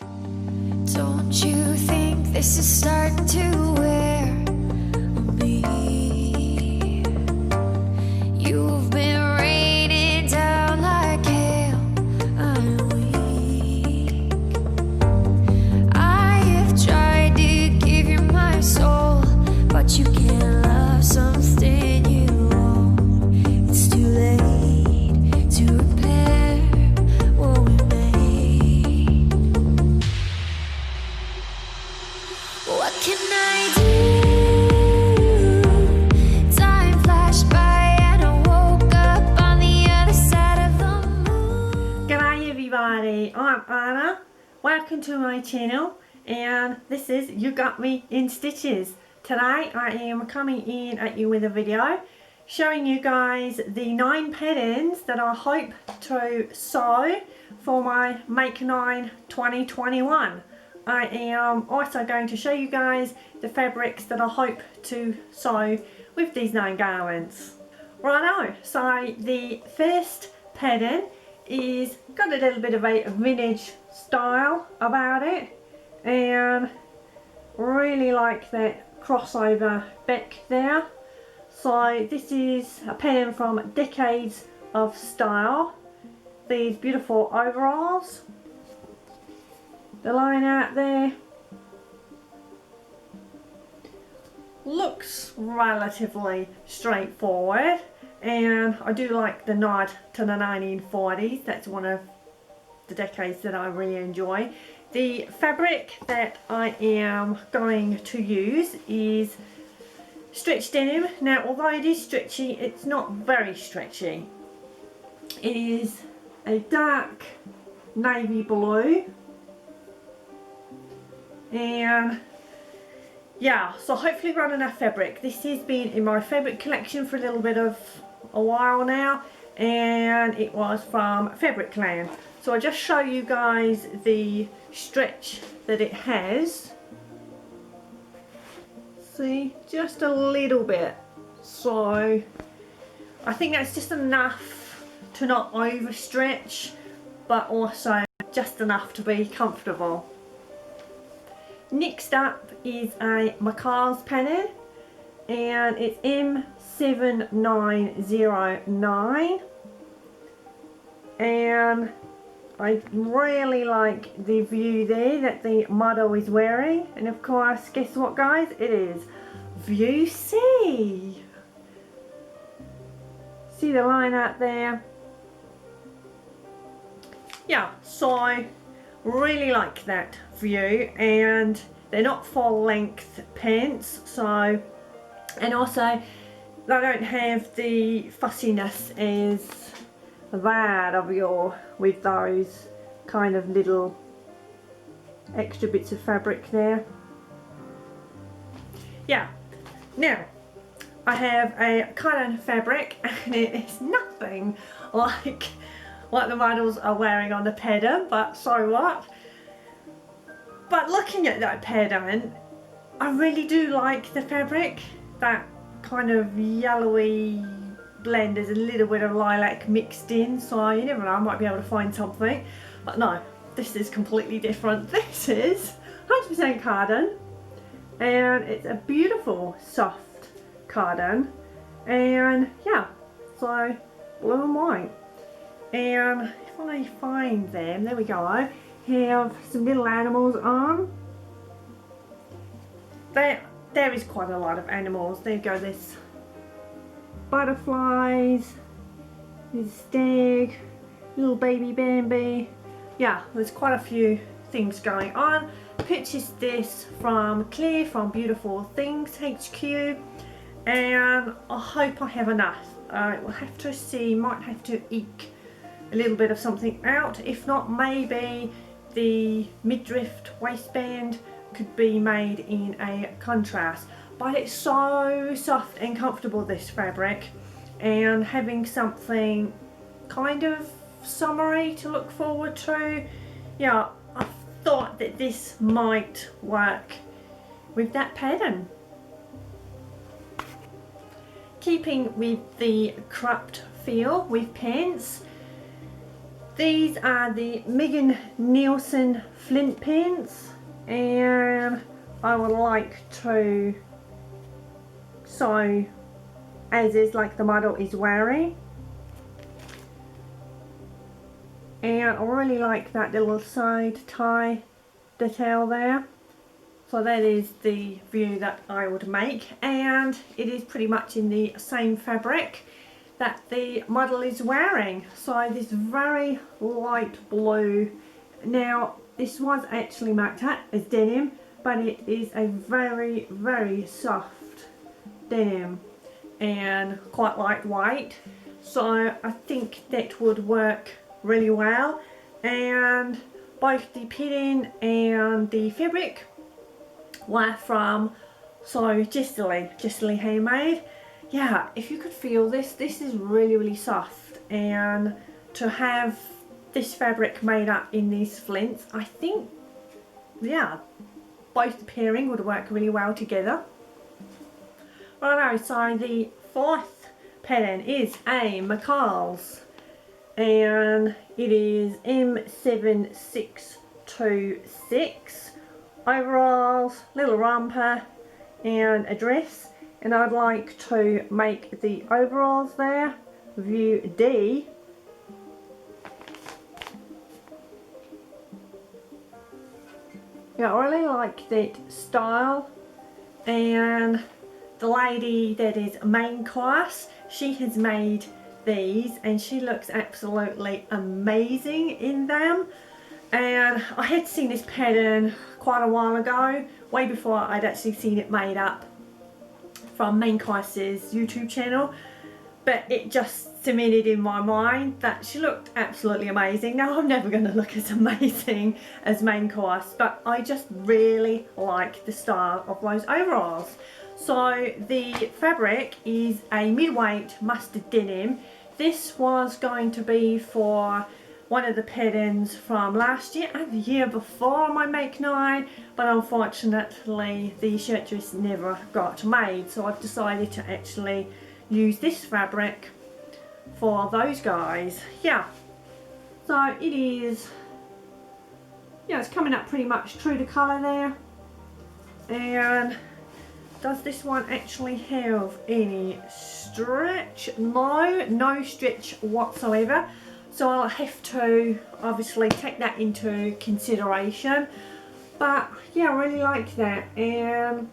Don't you think this is starting to wear on me? You've been raining down like hell. I'm weak. I have tried to give you my soul, but you can't love something you own. It's too late to repair what we made. What can I do? Time flashed by and I woke up on the other side of the moon. G'day everybody, I'm Anna. Welcome to my channel, and this is You Got Me in Stitches. Today I am coming in at you with a video showing you guys the 9 patterns that I hope to sew for my Make 9 2021. I am also going to show you guys the fabrics that I hope to sew with these 9 garments. Righto, so the first pattern is got a little bit of a vintage style about it, and really like that crossover back there. So this is a pattern from Decades of Style. These beautiful overalls, the line out there looks relatively straightforward, and I do like the nod to the 1940s. That's one of the decades that I really enjoy. The fabric that I am going to use is stretch denim. Now, although it is stretchy, it's not very stretchy. It is a dark navy blue, and yeah, so hopefully run enough fabric. This has been in my fabric collection for a while now, and it was from Fabric Clan. So I just show you guys the stretch that it has. See, just a little bit. So I think that's just enough to not overstretch, but also just enough to be comfortable. Next up is a McCall's pattern, and it's M7909, and I really like the view there that the model is wearing, and of course, guess what guys, it is view C. See the line out there? Yeah, so really like that view, and they're not full length pants, so, and also they don't have the fussiness as that of your, with those kind of little extra bits of fabric there. Yeah, now I have a cotton fabric, and it is nothing like what the models are wearing on the pattern, but so what. But looking at that pattern, I really do like the fabric, that kind of yellowy blend. There's a little bit of lilac mixed in, so you never know, I might be able to find something. But no, this is completely different. This is 100% cotton, and it's a beautiful soft cotton, and yeah, so blue and white. And if I find them, there we go, have some little animals on. There is quite a lot of animals. There you go, there's butterflies, there's a stag, little baby Bambi. Yeah, there's quite a few things going on. Purchased this from Claire from Beautiful Things HQ, and I hope I have enough. We'll have to see, might have to eke a little bit of something out. If not, maybe the midriff waistband could be made in a contrast. But it's so soft and comfortable, this fabric, and having something kind of summery to look forward to, yeah, I thought that this might work with that pattern. Keeping with the cropped feel with pants, These are the Nielsen Flint pens, and I would like to sew as is like the model is wearing. And I really like that little side tie detail there. So that is the view that I would make, and it is pretty much in the same fabric that the model is wearing. So this very light blue. Now this was actually marked out as denim, but it is a very, very soft denim and quite lightweight. So I think that would work really well, and both the pattern and the fabric were from Justly Handmade. Yeah, if you could feel this is really soft, and to have this fabric made up in these flints, I think, yeah, both the pairing would work really well together. Righto, so the fourth pattern is a McCall's, and it is M7626, overalls, little romper and a dress, and I'd like to make the overalls there view D. Yeah, I really like that style, and the lady that is main class, she has made these and she looks absolutely amazing in them. And I had seen this pattern quite a while ago, way before I'd actually seen it made up from Main Class's YouTube channel, but it just cemented in my mind that she looked absolutely amazing. Now I'm never going to look as amazing as Main Class, but I just really like the style of those overalls. So the fabric is a mid-weight mustard denim. This was going to be for one of the patterns from last year and the year before my Make 9, but unfortunately the shirt dress never got made, so I've decided to actually use this fabric for those guys. Yeah, so it is, yeah, it's coming up pretty much true to colour there. And does this one actually have any stretch? No stretch whatsoever. So I'll have to obviously take that into consideration. But yeah, I really like that. And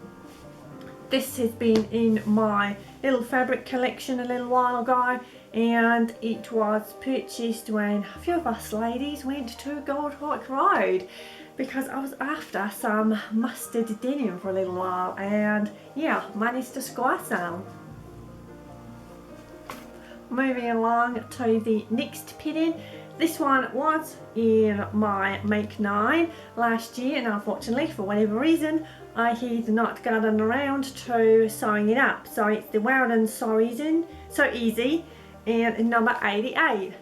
this has been in my little fabric collection a little while ago, and it was purchased when a few of us ladies went to Gold Hawk Road, because I was after some mustard denim for a little while, and yeah, managed to score some. Moving along to the next pattern. This one was in my Make 9 last year, and unfortunately for whatever reason I had not gotten around to sewing it up. So it's the Weldon So Easy and number 88.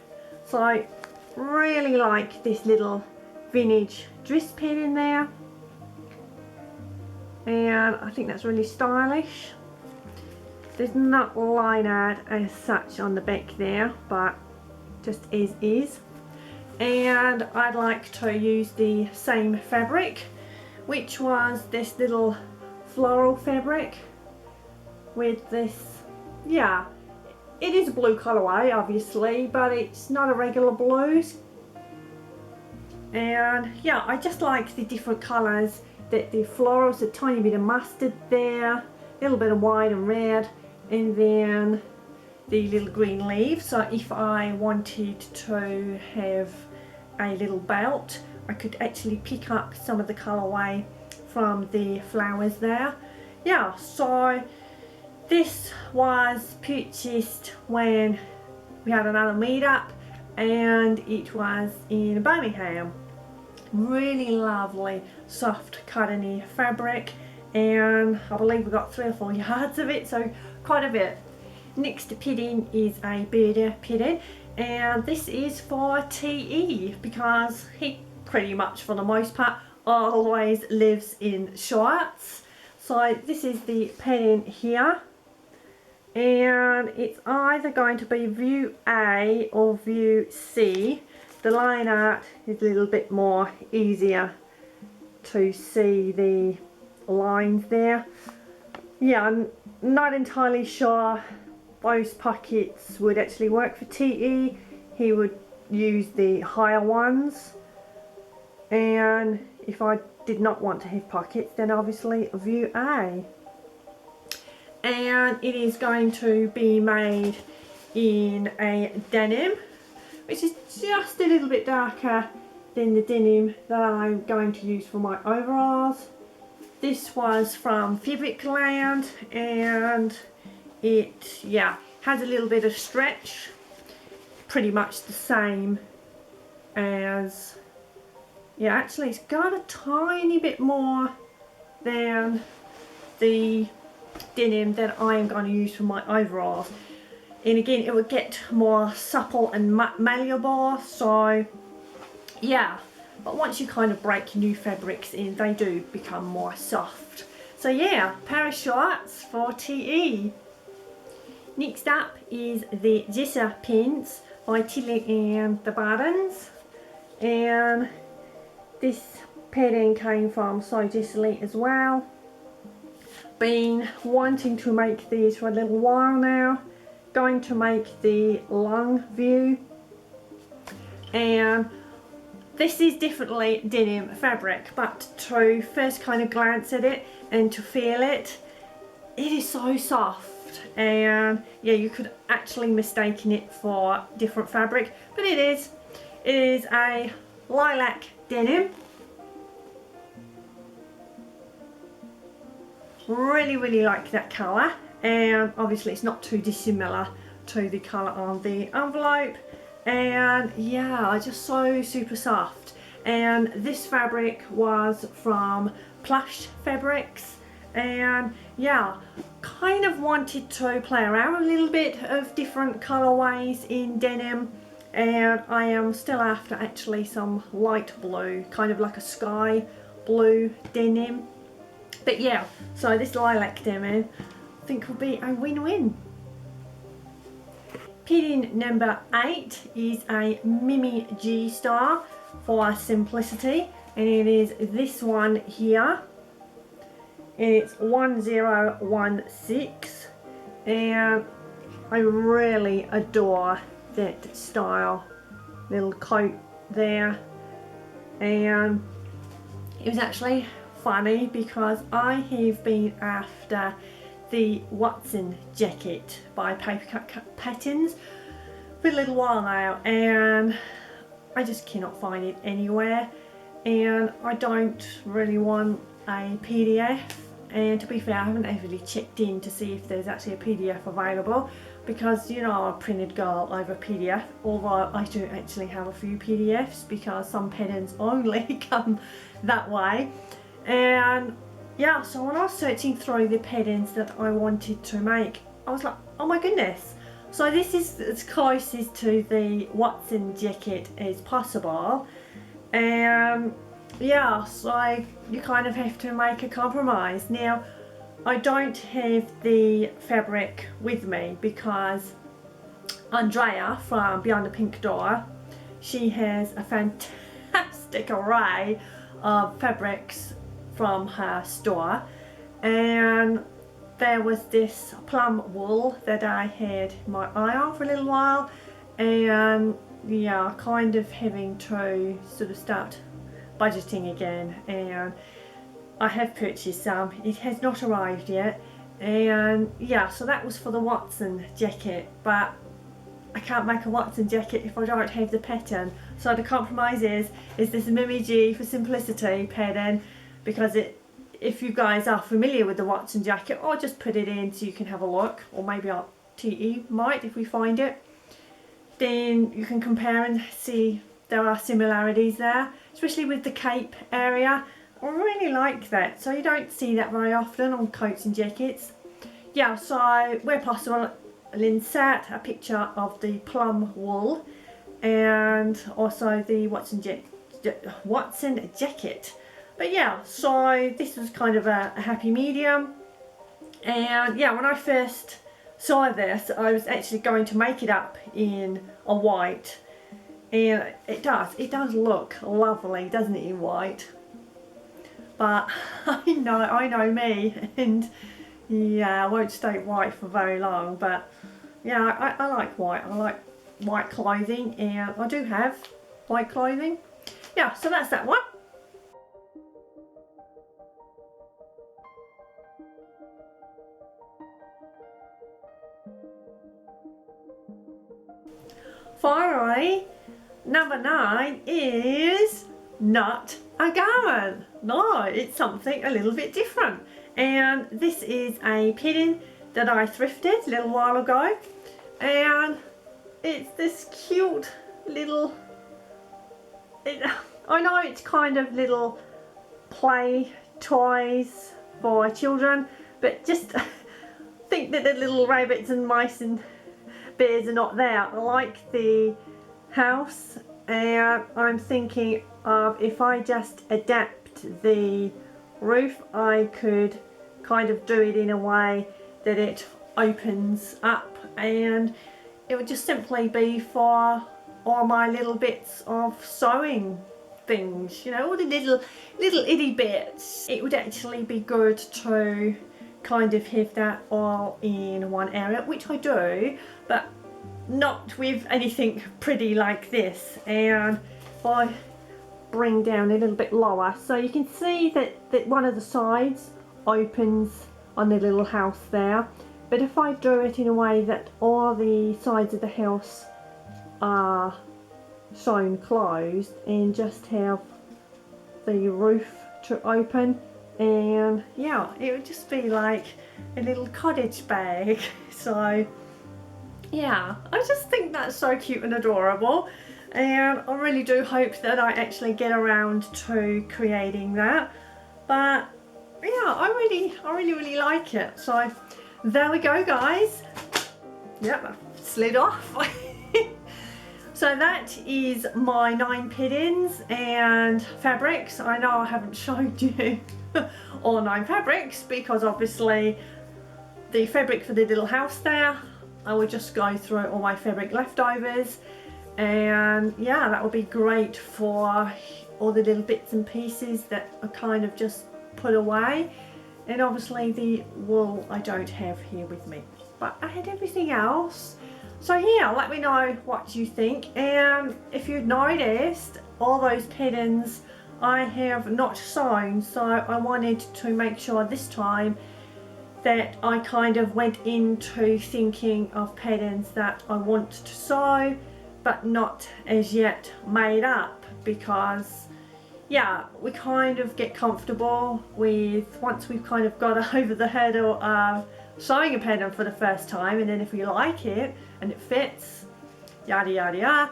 So I really like this little vintage dress pattern there, and I think that's really stylish. There's not line art as such on the back there, but just as is. And I'd like to use the same fabric, which was this little floral fabric with this, yeah, it is a blue colourway obviously, but it's not a regular blue. And yeah, I just like the different colours, that the florals, a tiny bit of mustard there, a little bit of white and red, and then the little green leaves. So if I wanted to have a little belt, I could actually pick up some of the colourway from the flowers there. Yeah, so this was purchased when we had another meetup, and it was in Birmingham. Really lovely soft cottony fabric, and I believe we got 3 or 4 yards of it, so quite a bit. Next pattern is a birder pattern, and this is for TE, because he pretty much for the most part always lives in shorts. So this is the pattern here, and it's either going to be view A or view C, the line art is a little bit more easier to see the lines there. Yeah, I'm not entirely sure those pockets would actually work for TE. He would use the higher ones, and if I did not want to have pockets, then obviously view A. And it is going to be made in a denim, which is just a little bit darker than the denim that I'm going to use for my overalls. This was from Fabric Land, and it, yeah, has a little bit of stretch, pretty much the same as, yeah, actually it's got a tiny bit more than the denim that I am going to use for my overalls. And again, it would get more supple and malleable, so yeah. But once you kind of break new fabrics in, they do become more soft. So yeah, pair of shorts for TE. Next up is the Jessa pins by Tilly and the Buttons, and this pattern came from So Jessily as well. Been wanting to make these for a little while now. Going to make the long view, and this is definitely denim fabric, but to first kind of glance at it and to feel it, it is so soft, and yeah, you could actually mistaken it for different fabric, but it is a lilac denim. Really like that colour, and obviously it's not too dissimilar to the colour on the envelope. And yeah, just so super soft. And this fabric was from Plush Fabrics, and yeah, kind of wanted to play around a little bit of different colorways in denim, and I am still after actually some light blue, kind of like a sky blue denim. But yeah, so this lilac denim I think will be a win-win. Pattern number 8 is a Mimi G star for simplicity, and it is this one here, and it's 1016, and I really adore that style, little coat there. And it was actually funny because I have been after the Watson jacket by Paper Cut Patterns for a little while now, and I just cannot find it anywhere, and I don't really want a PDF, and to be fair I haven't actually checked in to see if there's actually a PDF available, because you know I'm a printed girl over PDF, although I do actually have a few PDFs because some patterns only come that way. And yeah, so when I was searching through the patterns that I wanted to make, I was like, oh my goodness. So this is as closest to the Watson jacket as possible. And yeah, so you kind of have to make a compromise. Now, I don't have the fabric with me because Andrea from Beyond the Pink Door, she has a fantastic array of fabrics from her store, and there was this plum wool that I had my eye on for a little while, and yeah, kind of having to sort of start budgeting again, and I have purchased some. It has not arrived yet, and yeah, so that was for the Watson jacket, but I can't make a Watson jacket if I don't have the pattern. So the compromise is this Mimi G for simplicity pattern, because if you guys are familiar with the Watson jacket, or just put it in so you can have a look, or maybe our TE might if we find it, then you can compare and see there are similarities there, especially with the cape area. I really like that, so you don't see that very often on coats and jackets. Yeah, so where possible I'll insert a picture of the plum wool and also the Watson jacket. But yeah, so this was kind of a happy medium, and yeah, when I first saw this I was actually going to make it up in a white, And it does look lovely, doesn't it, in white? But I know me, and yeah, I won't stay white for very long. But yeah, I like white. I like white clothing, and I do have white clothing. Yeah, so that's that one. Finally, number 9 is not a garment. No, it's something a little bit different. And this is a pattern that I thrifted a little while ago. And it's this cute little, I know it's kind of little play toys for children, but just think that the little rabbits and mice and bears are not there. I like the house, and I'm thinking of if I just adapt the roof, I could kind of do it in a way that it opens up, and it would just simply be for all my little bits of sewing things, you know, all the little itty bits. It would actually be good to kind of have that all in one area, which I do, but not with anything pretty like this. And if I bring down a little bit lower, so you can see that one of the sides opens on the little house there, but if I do it in a way that all the sides of the house are sewn closed and just have the roof to open, and yeah, it would just be like a little cottage bag. So yeah, I just think that's so cute and adorable, and I really do hope that I actually get around to creating that. But yeah, I really like it. So there we go, guys. Yep, I slid off. So that is my 9 patterns and fabrics. I know I haven't showed you all 9 fabrics because obviously the fabric for the little house there, I would just go through all my fabric leftovers, and yeah, that would be great for all the little bits and pieces that are kind of just put away. And obviously the wool I don't have here with me, but I had everything else. So yeah, let me know what you think, and if you've noticed, all those patterns I have not sewn, so I wanted to make sure this time that I kind of went into thinking of patterns that I want to sew but not as yet made up, because yeah, we kind of get comfortable with, once we've kind of got over the hurdle of sewing a pattern for the first time, and then if we like it and it fits, yada yada yada,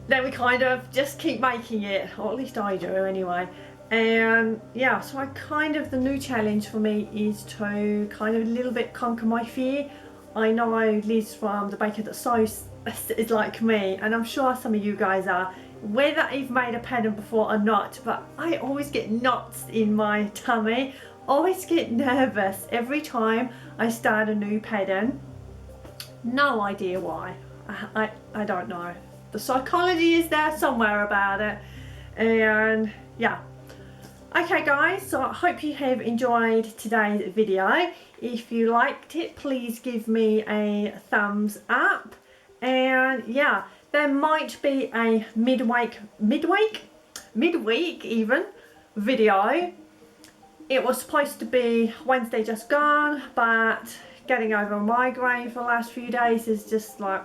then we kind of just keep making it, or at least I do anyway. And yeah, so the new challenge for me is to kind of a little bit conquer my fear. I know Liz from The Baker That Sews is like me, and I'm sure some of you guys are, whether you've made a pattern before or not, but I always get knots in my tummy, always get nervous every time I start a new pattern. No idea why. I don't know. The psychology is there somewhere about it, and yeah. Okay guys, so I hope you have enjoyed today's video. If you liked it, please give me a thumbs up, and yeah, there might be a midweek even video. It was supposed to be Wednesday just gone, but getting over a migraine for the last few days is just like,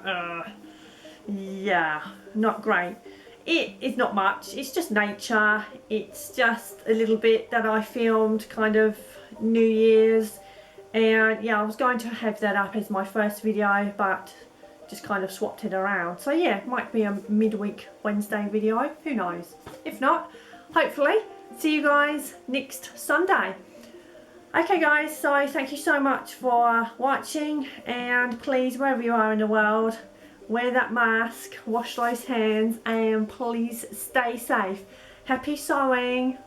yeah, not great. It is not much, it's just nature. It's just a little bit that I filmed kind of New Year's, and yeah, I was going to have that up as my first video, but just kind of swapped it around. So yeah, might be a midweek Wednesday video, who knows. If not, hopefully see you guys next Sunday. Okay guys, so thank you so much for watching, and please, wherever you are in the world, wear that mask, wash those hands, and please stay safe. Happy sewing!